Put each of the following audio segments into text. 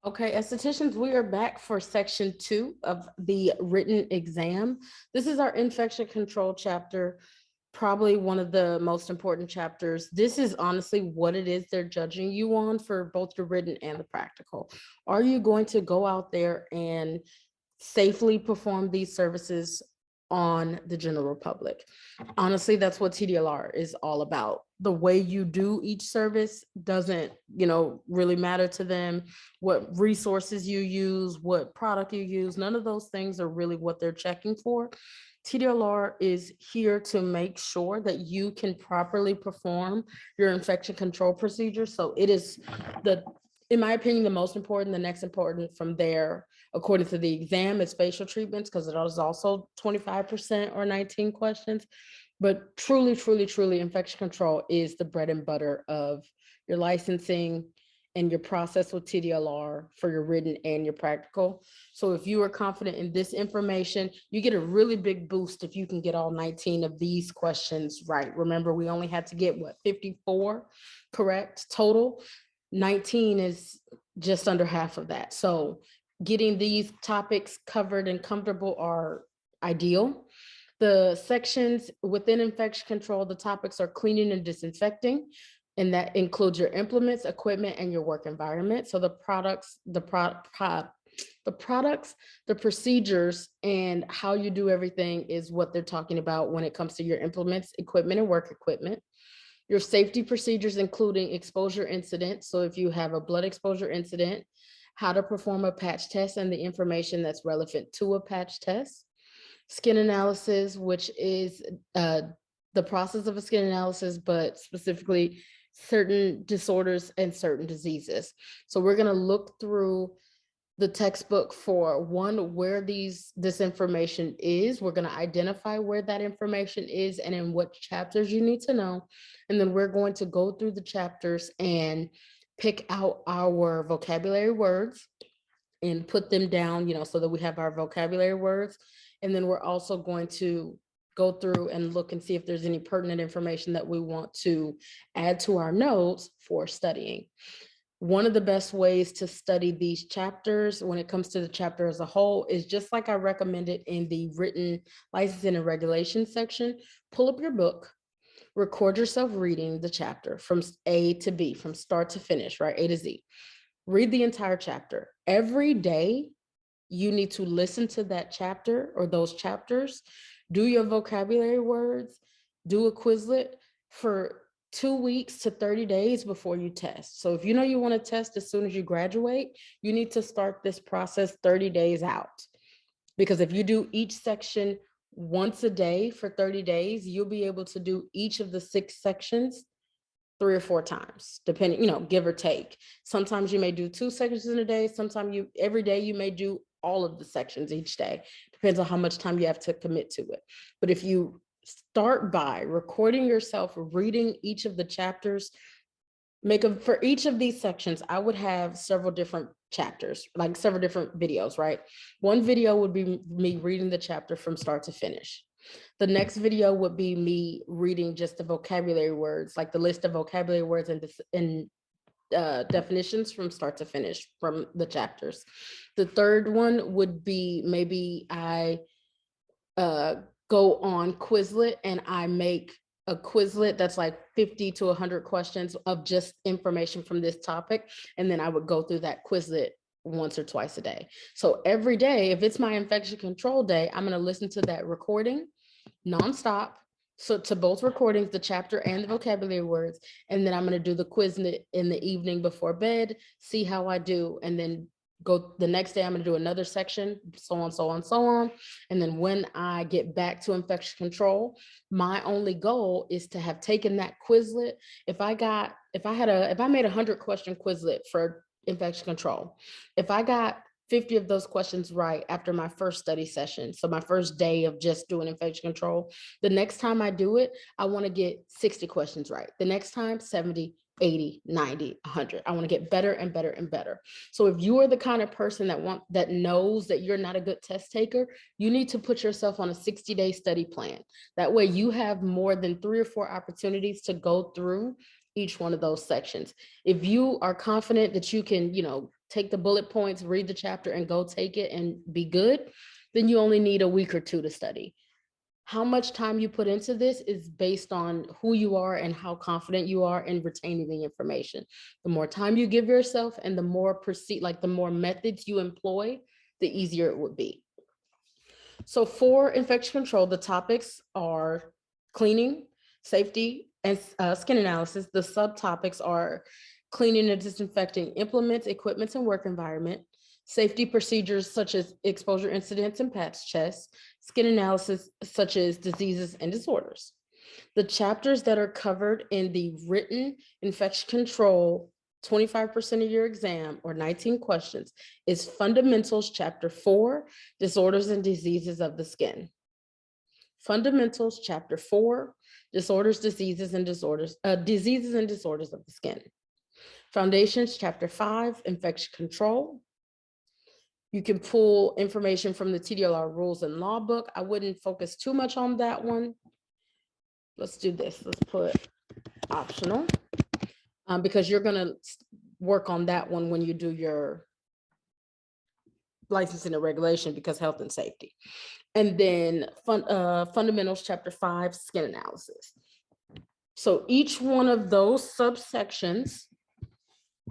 Okay, estheticians, we are back for section 2 of the written exam. This is our infection control chapter, probably one of the most important chapters. This is honestly what it is they're judging you on for both the written and the practical. Are you going to go out there and safely perform these services on the general public? Honestly, that's what TDLR is all about. The way you do each service doesn't, really matter to them. What resources you use, what product you use, none of those things are really what they're checking for. TDLR is here to make sure that you can properly perform your infection control procedure. So it is the, in my opinion, the most important. The next important from there, according to the exam, is facial treatments, because it is also 25% or 19 questions. But truly, truly, truly, infection control is the bread and butter of your licensing and your process with TDLR for your written and your practical. So if you are confident in this information, you get a really big boost if you can get all 19 of these questions right. Remember, we only had to get 54 correct total. 19 is just under half of that. So getting these topics covered and comfortable are ideal. The sections within infection control, the topics are cleaning and disinfecting, and that includes your implements, equipment, and your work environment. So the products, the procedures, and how you do everything is what they're talking about when it comes to your implements, equipment, and work equipment. Your safety procedures, including exposure incidents. So if you have a blood exposure incident, how to perform a patch test and the information that's relevant to a patch test. Skin analysis, which is the process of a skin analysis, but specifically certain disorders and certain diseases. So we're going to look through the textbook for one, where this information is. We're going to identify where that information is and in what chapters you need to know. And then we're going to go through the chapters and pick out our vocabulary words and put them down, so that we have our vocabulary words. And then we're also going to go through and look and see if there's any pertinent information that we want to add to our notes for studying. One of the best ways to study these chapters when it comes to the chapter as a whole is just like I recommended in the written licensing and regulation section. Pull up your book, record yourself reading the chapter from A to B, from start to finish, right? A to Z. Read the entire chapter. Every day, you need to listen to that chapter or those chapters, do your vocabulary words, do a Quizlet for 2 weeks to 30 days before you test. So if you know you want to test as soon as you graduate, you need to start this process 30 days out. Because if you do each section once a day for 30 days, you'll be able to do each of the 6 sections 3 or 4 times, depending, give or take. Sometimes you may do 2 sections in a day. Sometimes every day you may do all of the sections each day. Depends on how much time you have to commit to it. But if you start by recording yourself, reading each of the chapters, for each of these sections, I would have several different chapters, like several different videos, right? One video would be me reading the chapter from start to finish. The next video would be me reading just the vocabulary words, like the list of vocabulary words and definitions from start to finish from the chapters. The third one would be maybe I go on Quizlet and I make a Quizlet that's like 50 to 100 questions of just information from this topic. And then I would go through that Quizlet once or twice a day. So every day, if it's my infection control day, I'm going to listen to that recording nonstop. So to both recordings, the chapter and the vocabulary words. And then I'm going to do the quiz in the evening before bed, see how I do. And then go the next day, I'm going to do another section, so on, so on, so on. And then when I get back to infection control, my only goal is to have taken that Quizlet. If I made 100-question Quizlet for infection control, if I got 50 of those questions right after my first study session, so my first day of just doing infection control, the next time I do it, I want to get 60 questions right. The next time, 70, 80, 90, 100. I want to get better and better and better. So if you are the kind of person that knows that you're not a good test taker, you need to put yourself on a 60-day study plan. That way you have more than 3 or 4 opportunities to go through each one of those sections. If you are confident that you can, take the bullet points, read the chapter and go take it and be good, then you only need a week or two to study. How much time you put into this is based on who you are and how confident you are in retaining the information. The more time you give yourself and the more the more methods you employ, the easier it would be. So for infection control, the topics are cleaning, safety, and skin analysis. The subtopics are cleaning and disinfecting implements, equipments, and work environment, safety procedures such as exposure incidents and patch tests, skin analysis such as diseases and disorders. The chapters that are covered in the written infection control 25% of your exam, or 19 questions, is Fundamentals Chapter 4, Disorders and Diseases of the Skin. Fundamentals Chapter 4, Disorders, Diseases and Disorders of the Skin. Foundations Chapter 5, Infection Control. You can pull information from the TDLR Rules and Law book. I wouldn't focus too much on that one. Let's do this. Let's put optional. Because you're going to work on that one when you do your licensing and regulation, because health and safety. And then Fundamentals Chapter 5, Skin Analysis. So each one of those subsections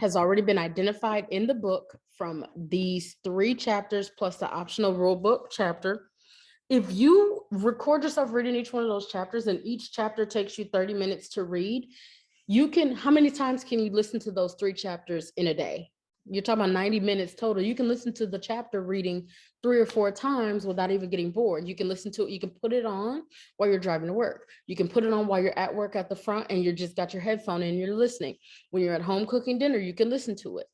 has already been identified in the book from these 3 chapters plus the optional rule book chapter. If you record yourself reading each one of those chapters, and each chapter takes you 30 minutes to read, how many times can you listen to those 3 chapters in a day? You're talking about 90 minutes total. You can listen to the chapter reading 3 or 4 times without even getting bored. You can listen to it. You can put it on while you're driving to work. You can put it on while you're at work at the front and you're just got your headphone in and you're listening. When you're at home cooking dinner, you can listen to it.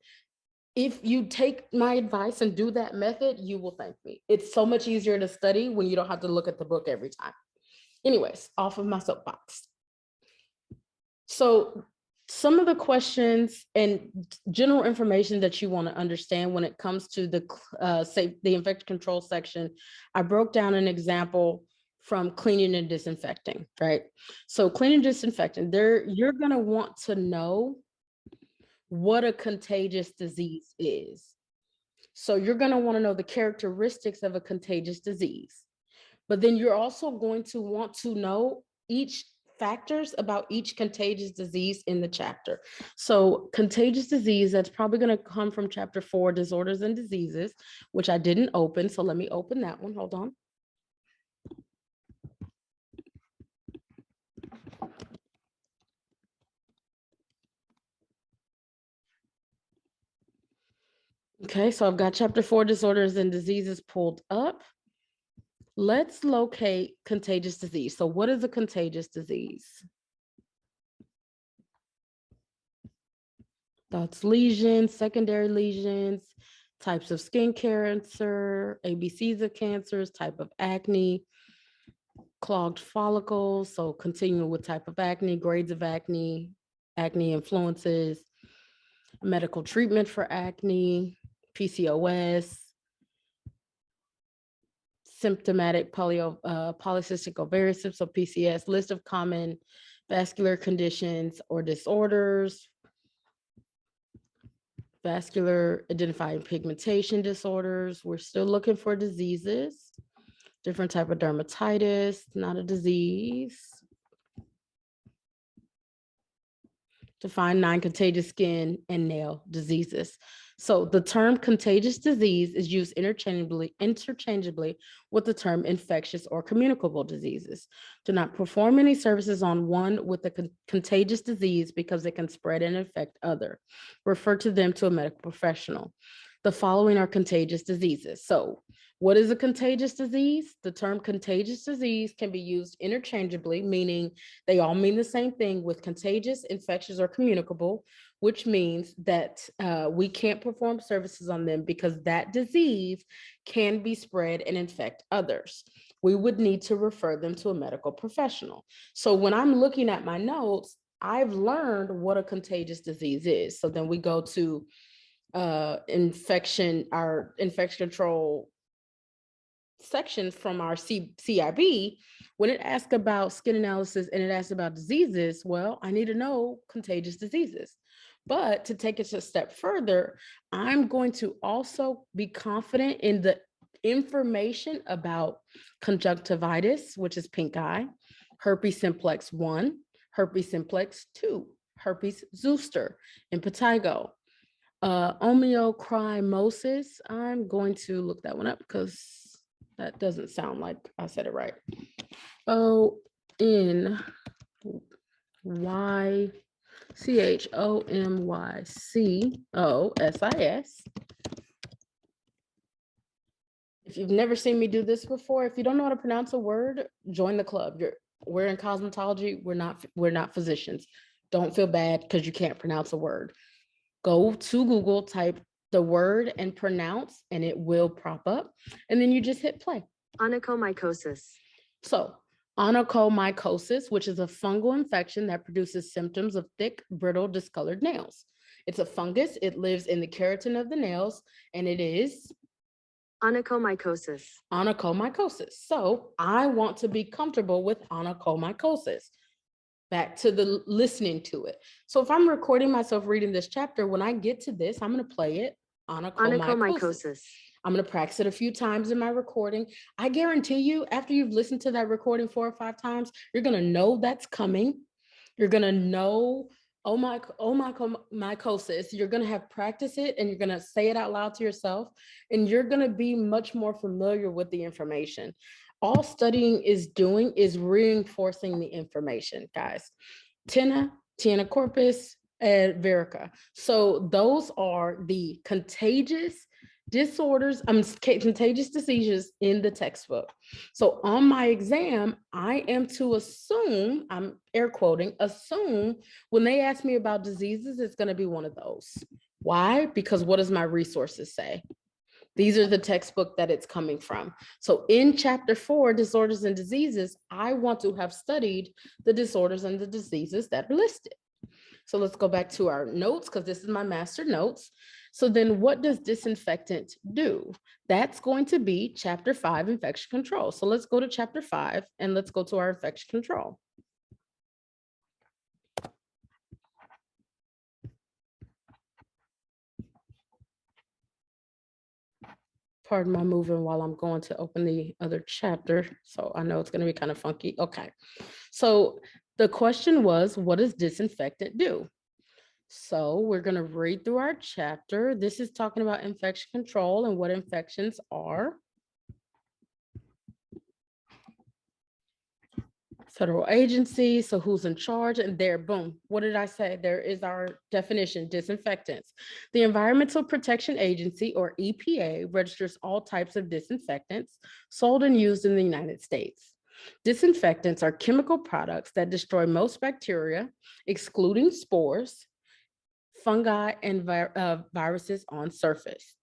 If you take my advice and do that method, you will thank me. It's so much easier to study when you don't have to look at the book every time. Anyways, off of my soapbox. So some of the questions and general information that you want to understand when it comes to the infection control section, I broke down an example from cleaning and disinfecting, right? So cleaning and disinfecting, you're going to want to know what a contagious disease is. So you're going to want to know the characteristics of a contagious disease, but then you're also going to want to know each factors about each contagious disease in the chapter. So contagious disease, that's probably going to come from Chapter 4, Disorders and Diseases, which I didn't open. So let me open that one. Hold on. Okay, so I've got Chapter 4, Disorders and Diseases pulled up. Let's locate contagious disease. So what is a contagious disease? That's lesions, secondary lesions, types of skin cancer, ABCs of cancers, type of acne, clogged follicles, so continuing with type of acne, grades of acne, acne influences, medical treatment for acne, PCOS, symptomatic polycystic ovarian syndrome, so PCS, list of common vascular conditions or disorders, vascular identifying pigmentation disorders. We're still looking for diseases, different type of dermatitis, not a disease. Define non-contagious skin and nail diseases. So the term contagious disease is used interchangeably with the term infectious or communicable diseases. Do not perform any services on one with a contagious disease because it can spread and infect other. Refer to them to a medical professional. The following are contagious diseases. So what is a contagious disease? The term contagious disease can be used interchangeably, meaning they all mean the same thing with contagious, infectious, or communicable, which means that we can't perform services on them because that disease can be spread and infect others. We would need to refer them to a medical professional. So when I'm looking at my notes, I've learned what a contagious disease is. So then we go to our infection control section from our CIB, when it asks about skin analysis and it asks about diseases, well, I need to know contagious diseases. But to take it a step further, I'm going to also be confident in the information about conjunctivitis, which is pink eye, herpes simplex 1, herpes simplex 2, herpes zoster, impetigo, omeocrimosis. I'm going to look that one up because that doesn't sound like I said it right. ONYCHOMYCOSIS. If you've never seen me do this before, if you don't know how to pronounce a word, join the club. We're in cosmetology. We're not physicians. Don't feel bad because you can't pronounce a word. Go to Google, type the word and pronounce, and it will prop up. And then you just hit play. Onychomycosis. So onychomycosis, which is a fungal infection that produces symptoms of thick, brittle, discolored nails. It's a fungus. It lives in the keratin of the nails, and it is onychomycosis. Onychomycosis. So I want to be comfortable with onychomycosis. Back to the listening to it. So if I'm recording myself reading this chapter, when I get to this, I'm going to play it. Onychomycosis. I'm going to practice it a few times in my recording. I guarantee you, after you've listened to that recording 4 or 5 times, you're going to know that's coming. You're going to know, mycosis. You're going to have practiced it and you're going to say it out loud to yourself. And you're going to be much more familiar with the information. All studying is doing is reinforcing the information, guys. Tinea corpus, and verica. So those are the contagious disorders, contagious diseases in the textbook. So on my exam, I am to assume, I'm air quoting, assume when they ask me about diseases, it's going to be one of those. Why? Because what does my resources say? These are the textbook that it's coming from. So in chapter 4, disorders and diseases, I want to have studied the disorders and the diseases that are listed. So let's go back to our notes because this is my master notes. So then what does disinfectant do? That's going to be chapter 5, infection control. So let's go to chapter 5 and let's go to our infection control. Pardon my moving while I'm going to open the other chapter. So I know it's going to be kind of funky. Okay. So the question was, what does disinfectant do? So we're going to read through our chapter. This is talking about infection control and what infections are. Federal agency, so who's in charge? And there, boom, what did I say? There is our definition, disinfectants. The Environmental Protection Agency, or EPA, registers all types of disinfectants sold and used in the United States. Disinfectants are chemical products that destroy most bacteria, excluding spores, fungi, and viruses on surfaces.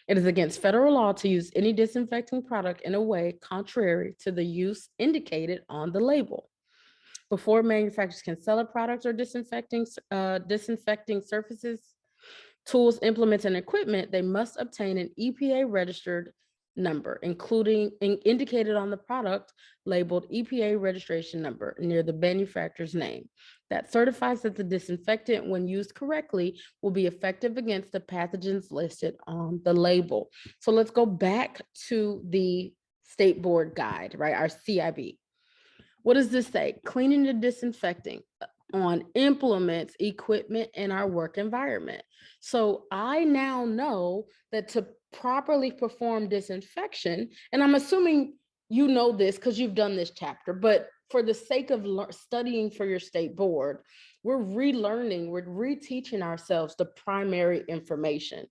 It is against federal law to use any disinfecting product in a way contrary to the use indicated on the label. Before manufacturers can sell a product or disinfecting surfaces, tools, implements, and equipment, they must obtain an EPA registered number, including indicated on the product labeled EPA registration number near the manufacturer's name. That certifies that the disinfectant, when used correctly, will be effective against the pathogens listed on the label. So let's go back to the State Board Guide, right? Our CIB. What does this say? Cleaning and disinfecting on implements, equipment, and our work environment. So I now know that to properly perform disinfection, and I'm assuming you know this because you've done this chapter, but for the sake of studying for your state board, we're relearning, we're reteaching ourselves the primary information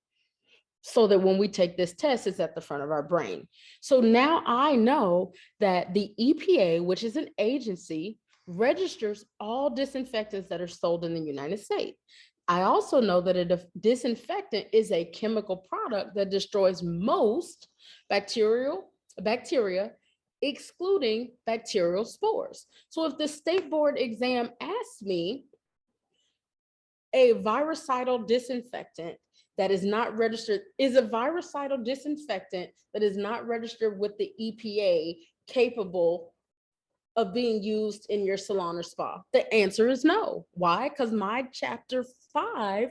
so that when we take this test, it's at the front of our brain. So now I know that the EPA, which is an agency, registers all disinfectants that are sold in the United States. I also know that a disinfectant is a chemical product that destroys most bacteria, excluding bacterial spores. So if the state board exam asks me a virucidal disinfectant that is not registered, is a virucidal disinfectant that is not registered with the EPA capable of being used in your salon or spa? The answer is no. Why? Because my chapter 5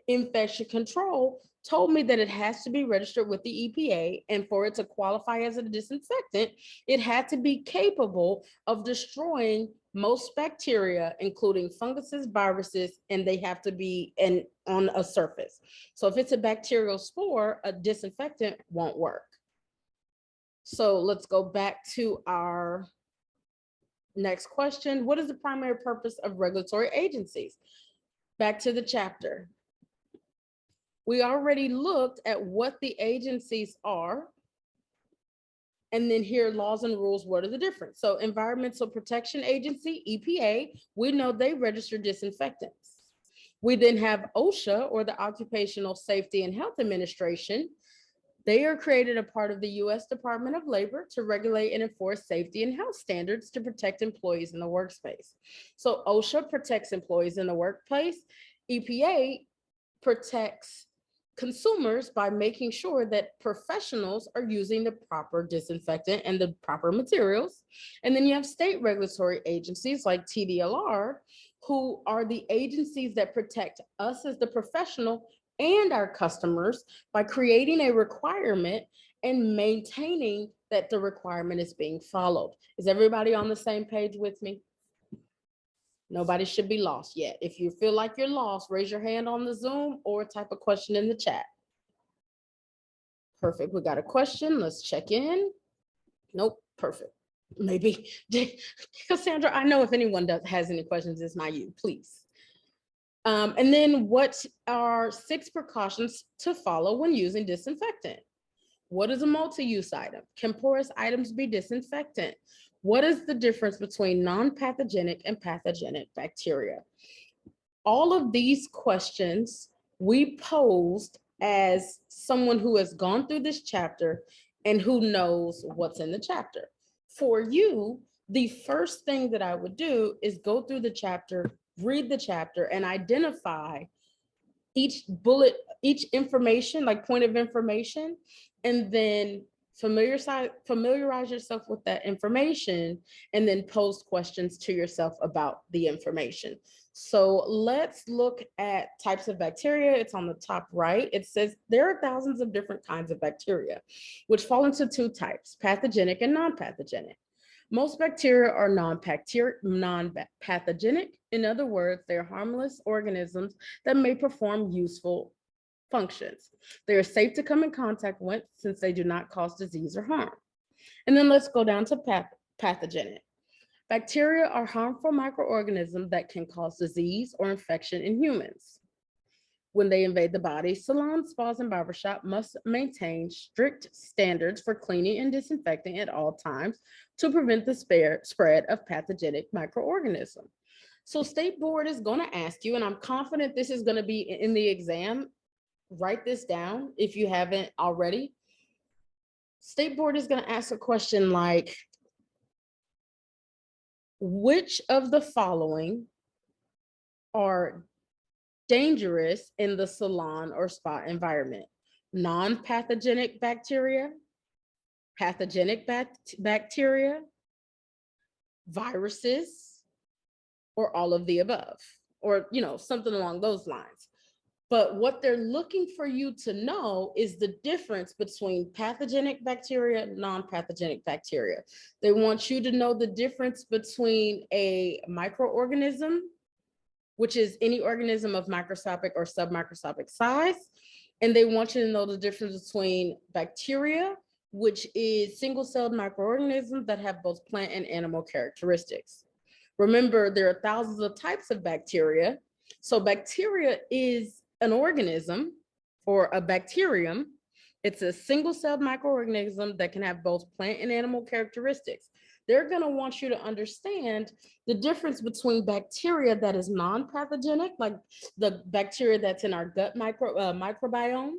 infection control told me that it has to be registered with the EPA, and for it to qualify as a disinfectant, it had to be capable of destroying most bacteria, including funguses, viruses, and they have to be on a surface. So if it's a bacterial spore, a disinfectant won't work. So let's go back to our next question. What is the primary purpose of regulatory agencies? Back to the chapter. We already looked at what the agencies are. And then here, laws and rules, what are the difference? So Environmental Protection Agency, EPA, we know they register disinfectants. We then have OSHA, or the Occupational Safety and Health Administration. They are created a part of the U.S. Department of Labor to regulate and enforce safety and health standards to protect employees in the workspace. So OSHA protects employees in the workplace. EPA protects consumers by making sure that professionals are using the proper disinfectant and the proper materials. And then you have state regulatory agencies like TDLR, who are the agencies that protect us as the professional and our customers by creating a requirement and maintaining that the requirement is being followed. Is everybody on the same page with me? Nobody should be lost yet. If you feel like you're lost, raise your hand on the Zoom or type a question in the chat. Perfect. We got a question. Let's check in. Nope. Perfect. Maybe. Cassandra, I know if anyone has any questions, it's not you, please. And then what are 6 precautions to follow when using disinfectant? What is a multi-use item? Can porous items be disinfectant? What is the difference between non-pathogenic and pathogenic bacteria? All of these questions we posed as someone who has gone through this chapter and who knows what's in the chapter. For you, the first thing that I would do is go through the chapter, read the chapter, and identify each bullet, each information, like point of information, and then familiarize yourself with that information, and then pose questions to yourself about the information. So let's look at types of bacteria. It's on the top right. It says there are thousands of different kinds of bacteria, which fall into 2 types, pathogenic and non-pathogenic. Most bacteria are non-pathogenic. In other words, they're harmless organisms that may perform useful functions. They are safe to come in contact with since they do not cause disease or harm. And then let's go down to pathogenic. Bacteria are harmful microorganisms that can cause disease or infection in humans. When they invade the body, salons, spas, and barbershop must maintain strict standards for cleaning and disinfecting at all times to prevent the spread of pathogenic microorganisms. So State Board is going to ask you, and I'm confident this is going to be in the exam. Write this down if you haven't already. State Board is going to ask a question like, which of the following are dangerous in the salon or spa environment? Non-pathogenic bacteria, pathogenic bacteria, viruses, or all of the above, or something along those lines. But what they're looking for you to know is the difference between pathogenic bacteria and non-pathogenic bacteria. They want you to know the difference between a microorganism, which is any organism of microscopic or submicroscopic size. And they want you to know the difference between bacteria, which is single-celled microorganisms that have both plant and animal characteristics. Remember, there are thousands of types of bacteria. So bacteria is an organism or a bacterium. It's a single-celled microorganism that can have both plant and animal characteristics. They're going to want you to understand the difference between bacteria that is non-pathogenic, like the bacteria that's in our gut microbiome,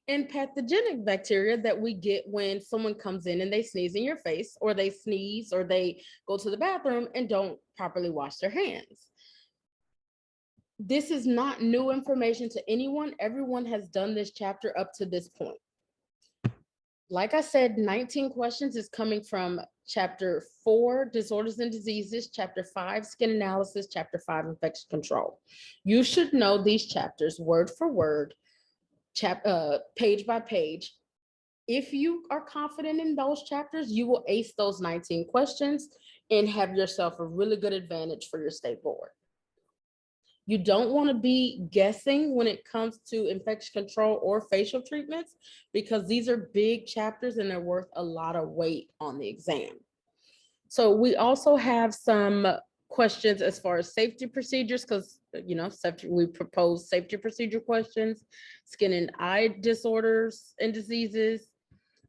and pathogenic bacteria that we get when someone comes in and they sneeze in your face, or they sneeze, or they go to the bathroom and don't properly wash their hands. This is not new information to anyone. Everyone has done this chapter up to this point. Like I said, 19 questions is coming from chapter 4, disorders and diseases, chapter 5, skin analysis, chapter 5, infection control. You should know these chapters word for word, page by page. If you are confident in those chapters, you will ace those 19 questions and have yourself a really good advantage for your state board. You don't want to be guessing when it comes to infection control or facial treatments, because these are big chapters and they're worth a lot of weight on the exam. So we also have some questions as far as safety procedures, because we propose safety procedure questions, skin and eye disorders and diseases,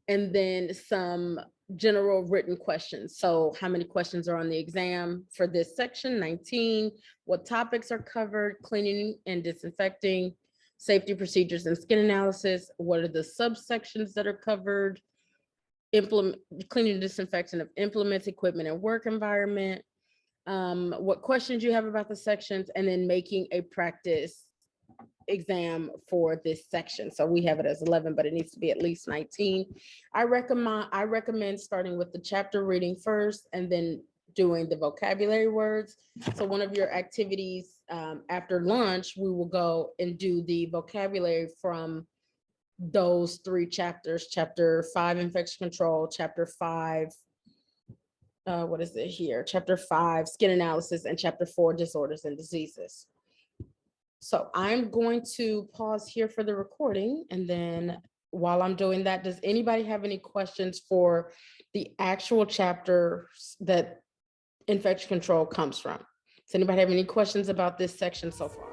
and then some general written questions. So how many questions are on the exam for this section? 19. What topics are covered? Cleaning and disinfecting, safety procedures and skin analysis. What are the subsections that are covered? Cleaning and disinfection of implements, equipment, and work environment. What questions you have about the sections, and then making a practice exam for this section. So we have it as 11, but it needs to be at least 19. I recommend starting with the chapter reading first and then doing the vocabulary words. So one of your activities after lunch, we will go and do the vocabulary from those 3 chapters, chapter 5, infection control, chapter 5, what is it here? Chapter 5, skin analysis, and chapter 4, disorders and diseases. So I'm going to pause here for the recording. And then while I'm doing that, does anybody have any questions for the actual chapters that infection control comes from? Does anybody have any questions about this section so far?